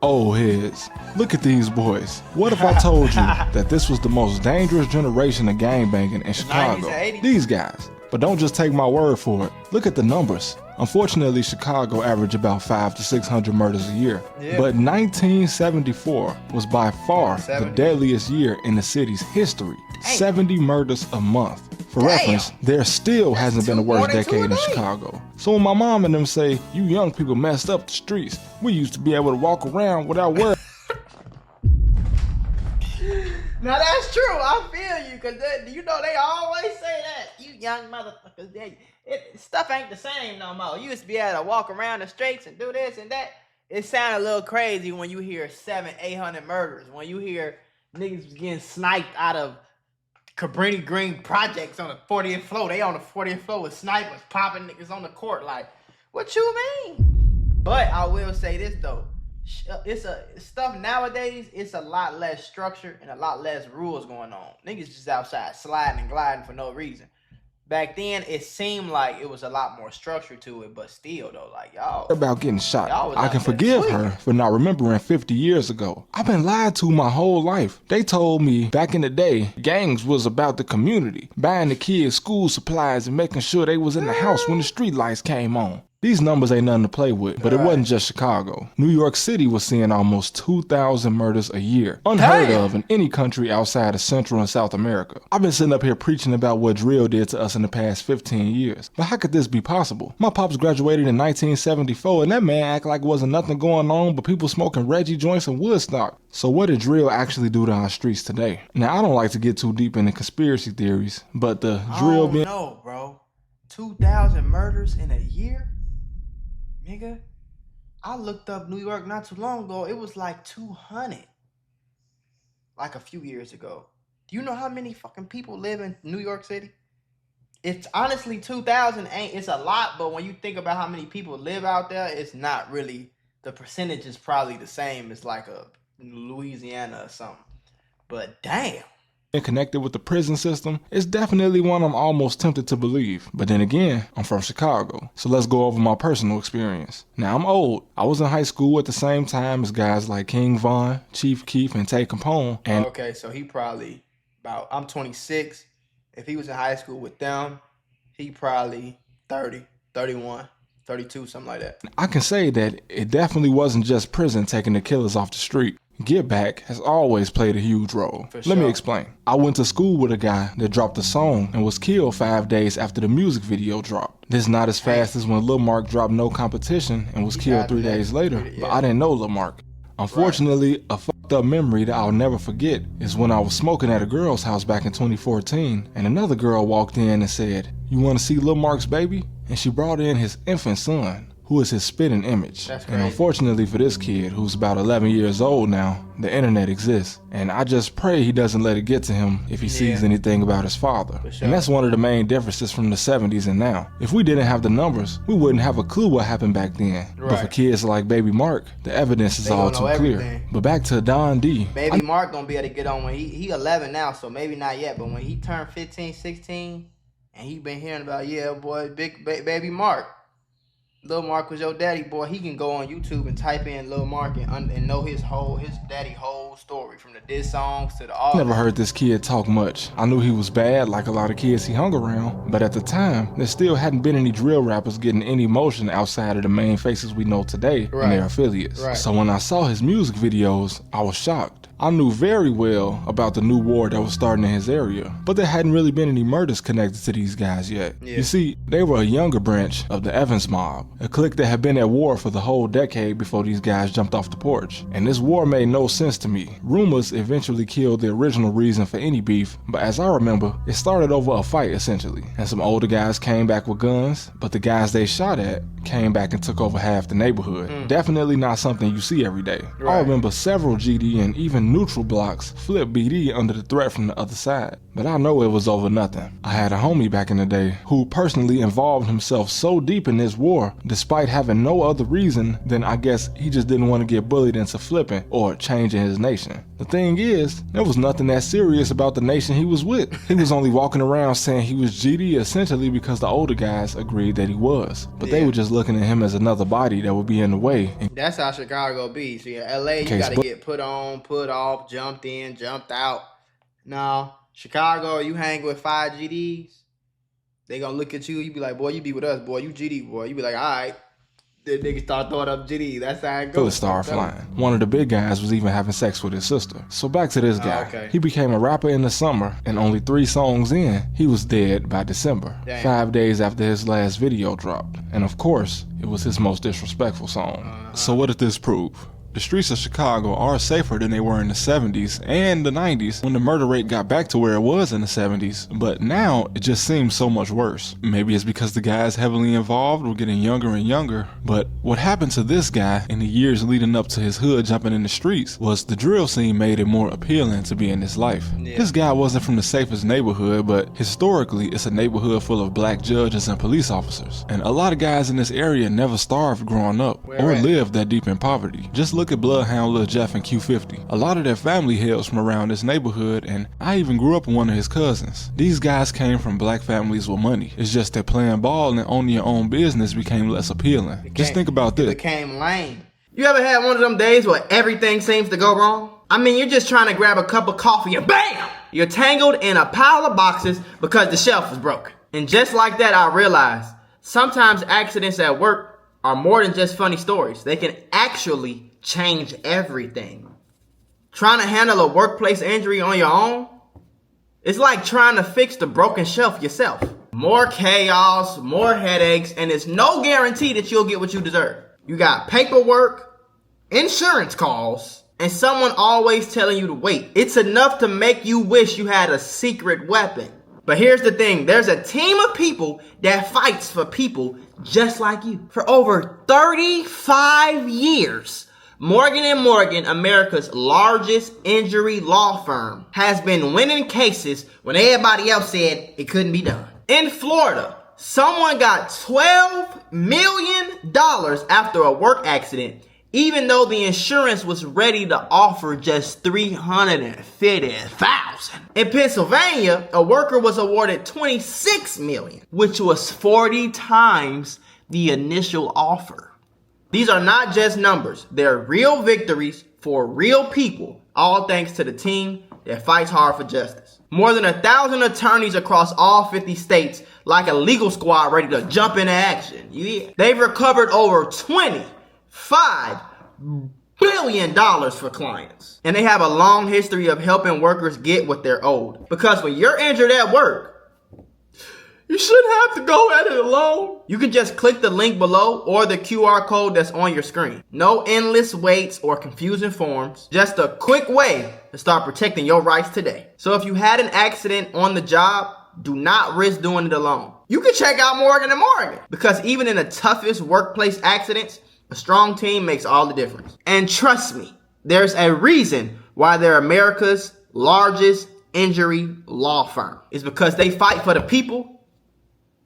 Old heads, look at these boys. What if I told you that this was the most dangerous generation of gangbanging in Chicago? 90s. These guys. But don't just take my word for it. Look at the numbers. Unfortunately, Chicago averaged about 500 to 600 murders a year. Yeah. But 1974 was by far the 70. deadliest year in the city's history. 70 murders a month. For reference, there still hasn't been a worse decade in Chicago. So when my mom and them say, you young people messed up the streets, we used to be able to walk around without worry. Now that's true. I feel you, cause you know they always say that. You young motherfuckers, stuff ain't the same no more. You used to be able to walk around the streets and do this and that. It sounded a little crazy when you hear 700-800 murders. When you hear niggas getting sniped out of Cabrini Green projects on the 40th floor. They on the 40th floor with snipers popping niggas on the court. Like, what you mean? But I will say this though. Stuff nowadays, it's a lot less structure and a lot less rules going on. Niggas just outside sliding and gliding for no reason. Back then, it seemed like it was a lot more structure to it, but still though, like y'all about getting shot. I can forgive her for not remembering 50 years ago. I've been lied to my whole life. They told me back in the day, gangs was about the community, buying the kids school supplies and making sure they was in the house when the street lights came on. These numbers ain't nothing to play with, but it wasn't just Chicago. New York City was seeing almost 2,000 murders a year, unheard of in any country outside of Central and South America. I've been sitting up here preaching about what drill did to us in the past 15 years, but how could this be possible? My pops graduated in 1974, and that man act like wasn't nothing going on but people smoking Reggie joints and Woodstock. So what did drill actually do to our streets today? Now, I don't like to get too deep into conspiracy theories, but the drill being— no, bro. 2,000 murders in a year? Nigga, I looked up New York not too long ago. It was like 200. Like a few years ago. Do you know how many fucking people live in New York City? It's honestly 2,000 it's a lot, but when you think about how many people live out there, it's not really, the percentage is probably the same as like a Louisiana or something. But damn. Connected with the prison system is definitely one I'm almost tempted to believe. But then again, I'm from Chicago, so let's go over my personal experience. Now, I'm old. I was in high school at the same time as guys like King Von, Chief Keef, and Tay Capone. And okay, so he probably I'm 26. If he was in high school with them, he probably 30, 31, 32, something like that. I can say that it definitely wasn't just prison taking the killers off the street. Get Back has always played a huge role. Let me explain. I went to school with a guy that dropped a song and was killed 5 days after the music video dropped. This is not as fast as when Lil Mark dropped No Competition and was killed 3 days later, but I didn't know Lil Mark. Unfortunately, a fucked up memory that I'll never forget is when I was smoking at a girl's house back in 2014 and another girl walked in and said, "You want to see Lil Mark's baby?" And she brought in his infant son, who is his spitting image. And unfortunately for this kid, who's about 11 years old now, the internet exists. And I just pray he doesn't let it get to him if he sees anything about his father. And that's one of the main differences from the 70s and now. If we didn't have the numbers, we wouldn't have a clue what happened back then. But for kids like Baby Mark, the evidence is all too clear. But back to Don D. Baby Mark gonna be able to get on when he 11 now, so maybe not yet, but when he turned 15, 16, and he been hearing about, yeah, boy, Baby Mark. Lil Mark was your daddy, boy. He can go on YouTube and type in Lil Mark and know his daddy whole story, from the diss songs to the all. Never heard this kid talk much. I knew he was bad, like a lot of kids he hung around, but at the time, there still hadn't been any drill rappers getting any motion outside of the main faces we know today and their affiliates. So when I saw his music videos, I was shocked. I knew very well about the new war that was starting in his area, but there hadn't really been any murders connected to these guys yet. You see, they were a younger branch of the Evans mob, a clique that had been at war for the whole decade before these guys jumped off the porch. And this war made no sense to me. Rumors eventually killed the original reason for any beef, but as I remember, it started over a fight essentially. And some older guys came back with guns, but the guys they shot at came back and took over half the neighborhood. Definitely not something you see every day. I remember several GD and even neutral blocks flip BD under the threat from the other side. But I know it was over nothing. I had a homie back in the day who personally involved himself so deep in this war, despite having no other reason than I guess he just didn't want to get bullied into flipping or changing his nation. The thing is, there was nothing that serious about the nation he was with. He was only walking around saying he was GD essentially because the older guys agreed that he was. But they were just looking at him as another body that would be in the way. That's how Chicago be. See, in LA, you gotta get put on, put off, jumped in, jumped out. No. Chicago, you hang with 5 GDs, they gonna look at you, you be like, boy, you be with us, boy, you GD, boy. You be like, all right. The niggas start throwing up GD. That's how it goes. Start flying. One of the big guys was even having sex with his sister. So back to this guy. Okay. He became a rapper in the summer, and only 3 songs in, he was dead by December. Damn. 5 days after his last video dropped. And of course, it was his most disrespectful song. So what did this prove? The streets of Chicago are safer than they were in the 70s and the 90s when the murder rate got back to where it was in the 70s, but now it just seems so much worse. Maybe it's because the guys heavily involved were getting younger and younger, but what happened to this guy in the years leading up to his hood jumping in the streets was the drill scene made it more appealing to be in his life. Yeah. This guy wasn't from the safest neighborhood, but historically it's a neighborhood full of black judges and police officers, and a lot of guys in this area never starved growing up or lived that deep in poverty. Just look at Bloodhound Lil Jeff and Q50. A lot of their family hails from around this neighborhood, and I even grew up with one of his cousins. These guys came from black families with money. It's just that playing ball and owning your own business became less appealing. Just think about this. It became lame. You ever had one of them days where everything seems to go wrong? I mean, you're just trying to grab a cup of coffee and BAM! You're tangled in a pile of boxes because the shelf was broken. And just like that, I realized sometimes accidents at work are more than just funny stories. They can actually change everything. Trying to handle a workplace injury on your own, it's like trying to fix the broken shelf yourself. More chaos, more headaches, and it's no guarantee that you'll get what you deserve. You got paperwork, insurance calls, and someone always telling you to wait. It's enough to make you wish you had a secret weapon. But here's the thing, there's a team of people that fights for people just like you. For over 35 years, Morgan & Morgan, America's largest injury law firm, has been winning cases when everybody else said it couldn't be done. In Florida, someone got $12 million after a work accident, even though the insurance was ready to offer just $350,000. In Pennsylvania, a worker was awarded $26 million, which was 40 times the initial offer. These are not just numbers. They're real victories for real people, all thanks to the team that fights hard for justice. More than 1,000 attorneys across all 50 states, like a legal squad ready to jump into action. Yeah. They've recovered over $25 billion for clients. And they have a long history of helping workers get what they're owed. Because when you're injured at work, you shouldn't have to go at it alone. You can just click the link below or the QR code that's on your screen. No endless waits or confusing forms. Just a quick way to start protecting your rights today. So if you had an accident on the job, do not risk doing it alone. You can check out Morgan & Morgan, because even in the toughest workplace accidents, a strong team makes all the difference. And trust me, there's a reason why they're America's largest injury law firm. It's because they fight for the people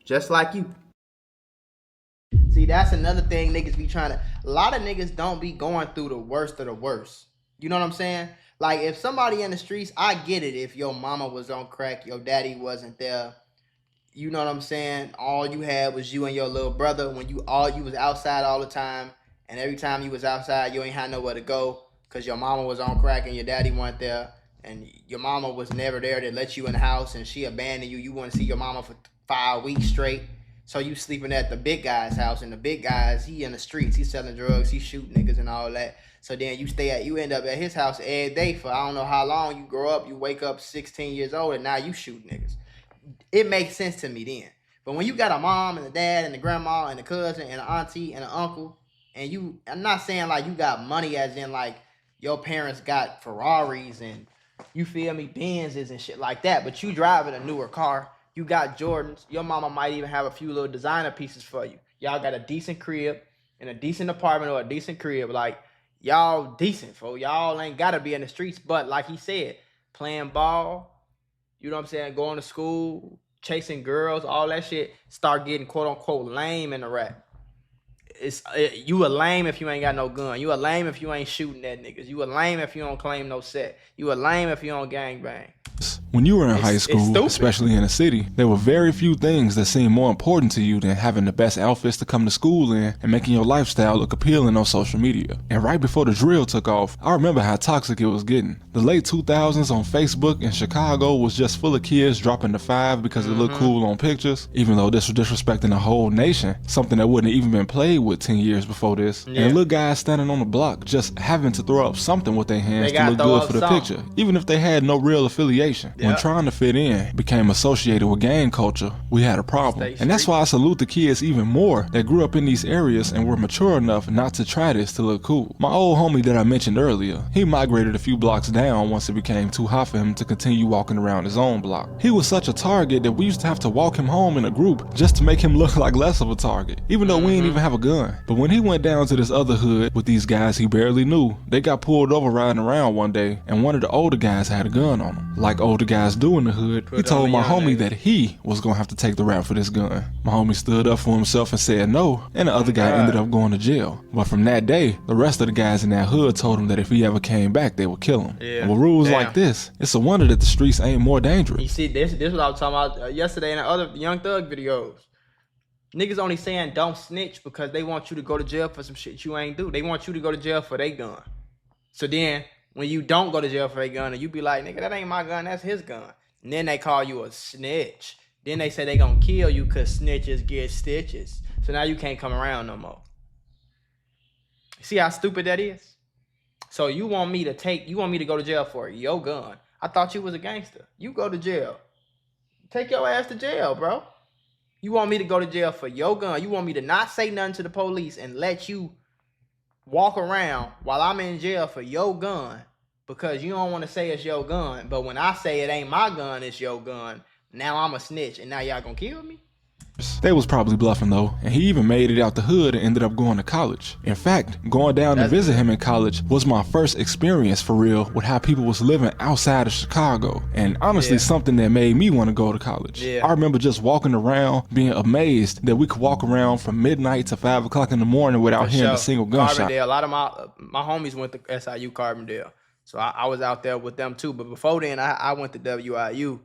just like you. See, that's another thing niggas be trying to... A lot of niggas don't be going through the worst of the worst. You know what I'm saying? Like, if somebody in the streets, I get it. If your mama was on crack, your daddy wasn't there. You know what I'm saying? All you had was you and your little brother when you was outside all the time. And every time you was outside, you ain't had nowhere to go because your mama was on crack and your daddy wasn't there. And your mama was never there to let you in the house, and she abandoned you. You want to see your mama for 5 weeks straight. So you sleeping at the big guy's house, and the big guy's, he in the streets. He's selling drugs. He shooting niggas and all that. So then you end up at his house every day for I don't know how long. You grow up, you wake up 16 years old, and now you shoot niggas. It makes sense to me then. But when you got a mom and a dad and the grandma and a cousin and an auntie and an uncle, and I'm not saying like you got money as in like your parents got Ferraris and you feel me, Benzes and shit like that, but you driving a newer car, you got Jordans, your mama might even have a few little designer pieces for you. Y'all got a decent crib and a decent apartment or a decent crib. Like, y'all decent, folks. Y'all ain't gotta be in the streets, but like he said, playing ball, you know what I'm saying, going to school, chasing girls, all that shit, start getting quote unquote lame in the rap. You a lame if you ain't got no gun. You a lame if you ain't shooting at niggas. You a lame if you don't claim no set. You a lame if you don't gang bang. When you were in high school, especially in the city, there were very few things that seemed more important to you than having the best outfits to come to school in and making your lifestyle look appealing on social media. And right before the drill took off, I remember how toxic it was getting. The late 2000s on Facebook in Chicago was just full of kids dropping the 5 because it looked cool on pictures, even though this was disrespecting the whole nation, something that wouldn't have even been played with 10 years before this. And little guys standing on the block just having to throw up something with their hands to look good for the picture, even if they had no real affiliation. When trying to fit in became associated with gang culture, we had a problem. And that's why I salute the kids even more that grew up in these areas and were mature enough not to try this to look cool. My old homie that I mentioned earlier, he migrated a few blocks down once it became too hot for him to continue walking around his own block. He was such a target that we used to have to walk him home in a group just to make him look like less of a target, even though we didn't even have a gun. But when he went down to this other hood with these guys he barely knew, they got pulled over riding around one day and one of the older guys had a gun on him. Like older guys do in the hood, he told my homie that he was gonna have to take the rap for this gun. My homie stood up for himself and said no, and the other guy ended up going to jail. But from that day, the rest of the guys in that hood told him that if he ever came back, they would kill him. And with rules like this, it's a wonder that the streets ain't more dangerous. You see, this is what I was talking about yesterday in the other Young Thug videos. Niggas only saying don't snitch because they want you to go to jail for some shit you ain't do. They want you to go to jail for their gun. So then, when you don't go to jail for a gun, and you be like, nigga, that ain't my gun, that's his gun. And then they call you a snitch. Then they say they gonna kill you because snitches get stitches. So now you can't come around no more. See how stupid that is? So you want me to go to jail for your gun. I thought you was a gangster. You go to jail. Take your ass to jail, bro. You want me to go to jail for your gun. You want me to not say nothing to the police and let you walk around while I'm in jail for your gun because you don't want to say it's your gun. But when I say it ain't my gun, it's your gun, now I'm a snitch and now y'all gonna kill me? They was probably bluffing though, and he even made it out the hood and ended up going to college. In fact, going down to visit him in college was my first experience for real with how people was living outside of Chicago, and honestly something that made me want to go to college. I remember just walking around being amazed that we could walk around from midnight to 5 o'clock in the morning without hearing a single gunshot. Carbondale, a lot of my homies went to SIU Carbondale, so I was out there with them too, but before then I went to WIU.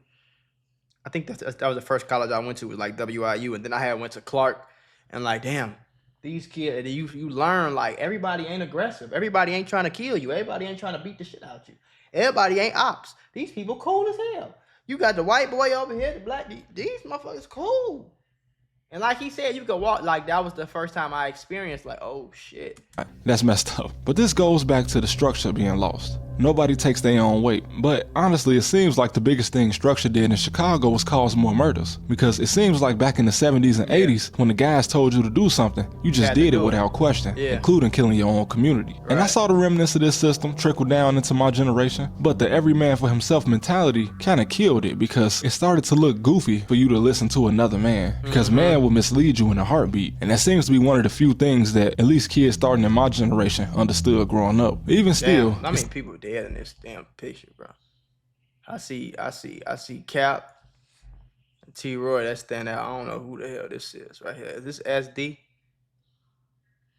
I think that was the first college I went to, was like WIU, and then I went to Clark, and like, damn, these kids, you learn like everybody ain't aggressive, everybody ain't trying to kill you, everybody ain't trying to beat the shit out you, everybody ain't ops. These people cool as hell. You got the white boy over here, the black, these motherfuckers cool. And like he said, you could walk, like that was the first time I experienced like, oh shit. That's messed up. But this goes back to the structure being lost. Nobody takes their own weight. But honestly, it seems like the biggest thing structure did in Chicago was cause more murders. Because it seems like back in the 70s and 80s, when the guys told you to do something, you just did it without question, including killing your own community. And I saw the remnants of this system trickle down into my generation. But the every man for himself mentality kind of killed it, because it started to look goofy for you to listen to another man. Because man will mislead you in a heartbeat. And that seems to be one of the few things that at least kids starting in my generation understood growing up. Even still, I mean, people dead in this damn picture, bro. I see Cap and T Roy that stand out. I don't know who the hell this is right here. Is this SD?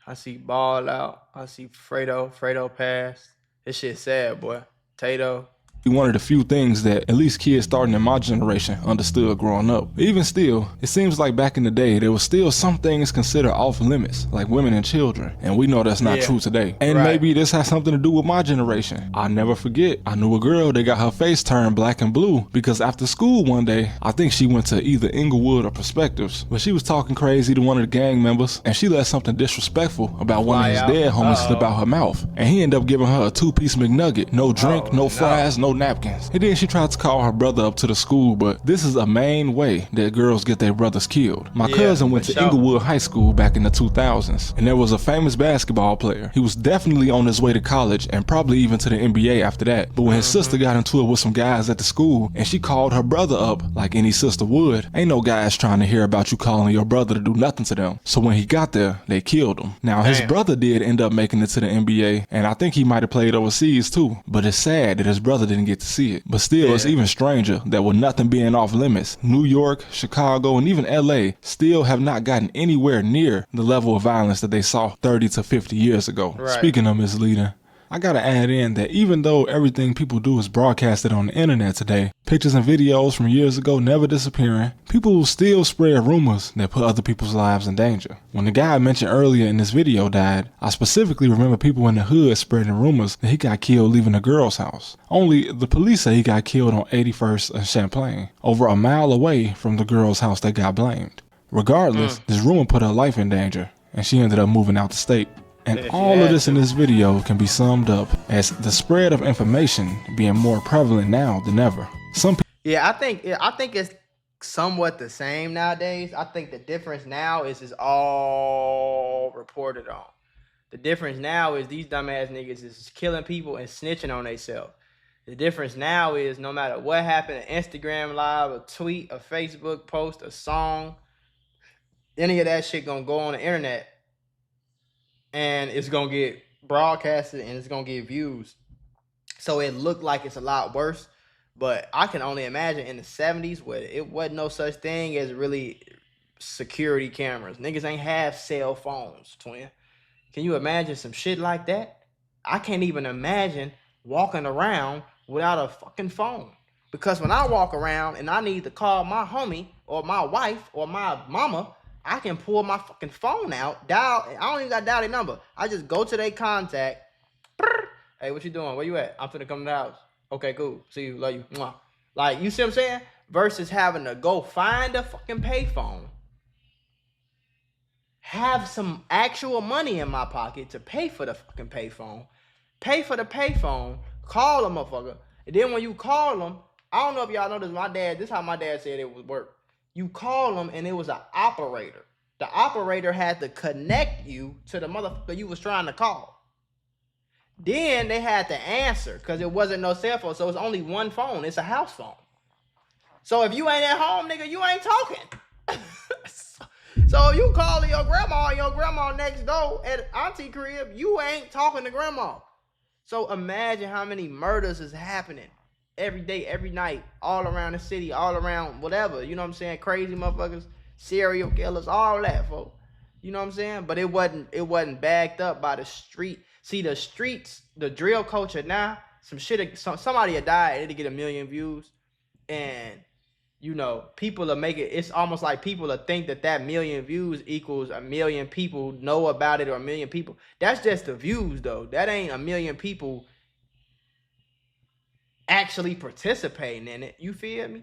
I see Ball out. I see Fredo passed. This shit sad, boy. Tato. One of the few things that at least kids starting in my generation understood growing up. Even still, it seems like back in the day, there was still some things considered off limits, like women and children. And we know that's not true today. And maybe this has something to do with my generation. I'll never forget, I knew a girl that got her face turned black and blue because after school one day, I think she went to either Inglewood or Perspectives, but she was talking crazy to one of the gang members and she let something disrespectful about one of his dead homies slip out her mouth. And he ended up giving her a 2-piece McNugget, no drink, no fries, no napkins. And then she tried to call her brother up to the school, but this is a main way that girls get their brothers killed. My cousin went to Inglewood High School back in the 2000s, and there was a famous basketball player. He was definitely on his way to college and probably even to the NBA after that. But when his sister got into it with some guys at the school and she called her brother up like any sister would, ain't no guys trying to hear about you calling your brother to do nothing to them. So when he got there, they killed him. Now his brother did end up making it to the NBA, and I think he might have played overseas too, but it's sad that his brother didn't didn't get to see it. But still, it's even stranger that with nothing being off limits, New York, Chicago, and even LA still have not gotten anywhere near the level of violence that they saw 30 to 50 years ago. Right. Speaking of misleading, I gotta add in that even though everything people do is broadcasted on the internet today, pictures and videos from years ago never disappearing, people will still spread rumors that put other people's lives in danger. When the guy I mentioned earlier in this video died, I specifically remember people in the hood spreading rumors that he got killed leaving a girl's house. Only the police say he got killed on 81st and Champlain, over a mile away from the girl's house that got blamed. Regardless, this rumor put her life in danger, and she ended up moving out the state. And all of this in this video can be summed up as the spread of information being more prevalent now than ever. Yeah, I think it's somewhat the same nowadays. I think the difference now is it's all reported on. The difference now is these dumbass niggas is killing people and snitching on themselves. The difference now is no matter what happened, an Instagram live, a tweet, a Facebook post, a song, any of that shit gonna go on the internet. And it's going to get broadcasted and it's going to get views. So it looked like it's a lot worse. But I can only imagine in the 70s where it wasn't no such thing as really security cameras. Niggas ain't have cell phones, twin. Can you imagine some shit like that? I can't even imagine walking around without a fucking phone. Because when I walk around and I need to call my homie or my wife or my mama, I can pull my fucking phone out, dial. I don't even got to dial their number. I just go to their contact. Hey, what you doing? Where you at? I'm finna come to the house. Okay, cool. See you. Love you. Mwah. Like, you see what I'm saying? Versus having to go find a fucking payphone. Have some actual money in my pocket to pay for the fucking payphone. Pay for the payphone. Call a motherfucker. And then when you call them, I don't know if y'all know this. This is how my dad said it would work. You call them and it was an operator. The operator had to connect you to the motherfucker you was trying to call. Then they had to answer because it wasn't no cell phone. So it's only one phone. It's a house phone. So if you ain't at home, nigga, you ain't talking. So if you calling your grandma next door at auntie crib, you ain't talking to grandma. So imagine how many murders is happening. Every day, every night, all around the city, all around whatever, you know what I'm saying? Crazy motherfuckers, serial killers, all that, folks. You know what I'm saying? But it wasn't backed up by the street. See, the streets, the drill culture now, somebody had died, it'll get 1 million views. And, you know, people will make it, it's almost like people will think that 1 million views equals 1 million people know about it or 1 million people. That's just the views, though. That ain't 1 million people actually participating in it. You feel me?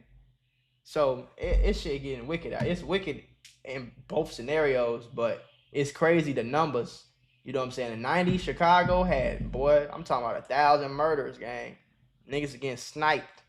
So it's shit getting wicked out. It's wicked in both scenarios, but it's crazy the numbers. You know what I'm saying? In the 90s, Chicago had, boy, I'm talking about 1,000 murders, gang. Niggas getting sniped.